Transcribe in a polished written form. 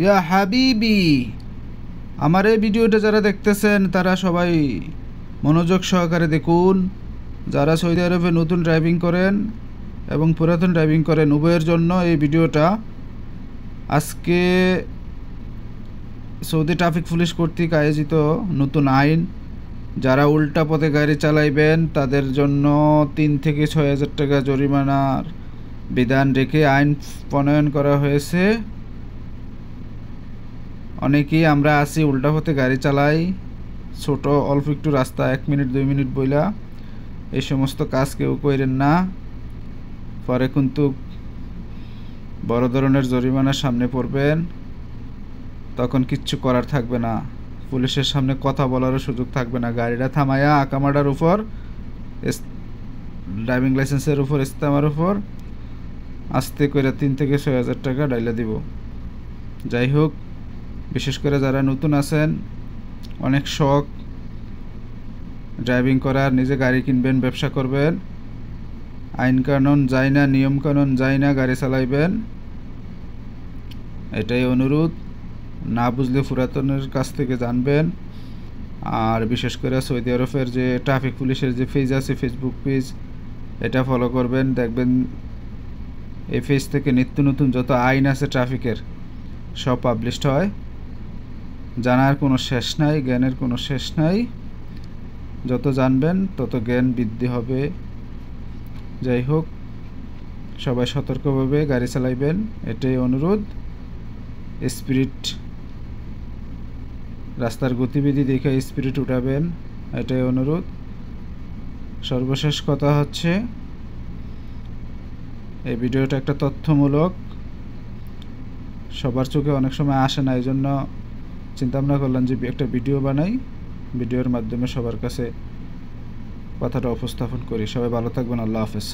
ইয়া হাবিবি, আমার এই ভিডিওটা যারা দেখতেছেন তারা সবাই মনোযোগ সহকারে দেখুন। যারা সৌদি আরবে নতুন ড্রাইভিং করেন এবং পুরাতন ড্রাইভিং করেন উভয়ের জন্য এই ভিডিওটা। আজকে সৌদি ট্রাফিক পুলিশ কর্তৃক আয়োজিত নতুন আইন, যারা উল্টা পথে গাড়ি চালাইবেন তাদের জন্য 3 থেকে 6,000 টাকা জরিমানার বিধান রেখে আইন প্রণয়ন করা হয়েছে। অনেকেই আমরা আছি উল্টা পথে গাড়ি চালাই, ছোট অল্প একটু রাস্তা 1 মিনিট 2 মিনিট বইলা, এই সমস্ত কাজ কেউ করেন না, পরে কিন্তু বড় ধরনের জরিমানার সামনে পড়বেন, তখন কিচ্ছু করার থাকবে না, পুলিশের সামনে কথা বলারও সুযোগ থাকবে না। গাড়িটা থামায়া আকামাটার উপর, ড্রাইভিং লাইসেন্সের উপর, ইস্তেমার উপর আস্তে করে 3 থেকে 6,000 টাকা ডাইলা দিব। যাই হোক, বিশেষ করে যারা নতুন আছেন, অনেক শখ ড্রাইভিং করার, নিজে গাড়ি কিনবেন, ব্যবসা করবেন, আইন কানুন যায় না, নিয়ম কানুন যায় না, গাড়ি চালাইবেন, এটাই অনুরোধ। না বুঝলে পুরাতনের কাছ থেকে জানবেন। আর বিশেষ করে সৌদি আরবের যে ট্রাফিক পুলিশের যে পেজ আছে, ফেসবুক পেজ, এটা ফলো করবেন। দেখবেন এই পেজ থেকে নিত্য নতুন যত আইন আছে ট্রাফিকের সব পাবলিশড হয়। জানার কোনো শেষ নাই, জ্ঞানের কোনো শেষ নাই, যত জানবেন তত জ্ঞান বৃদ্ধি হবে। যাই হোক, সবাই সতর্কভাবে গাড়ি চালাইবেন, এটাই অনুরোধ। স্পিরিট, রাস্তার গতিবিধি দেখে স্পিরিট উঠাবেন, এটাই অনুরোধ। সর্বশেষ কথা হচ্ছে, এই ভিডিওটা একটা তথ্যমূলক, সবার চোখে অনেক সময় আসে না, এই জন্য চিন্তা ভাবনা করলাম যে একটা ভিডিও বানাই, ভিডিওর মাধ্যমে সবার কাছে কথাটা উপস্থাপন করি। সবাই ভালো থাকবেন, আল্লাহ হাফেজ।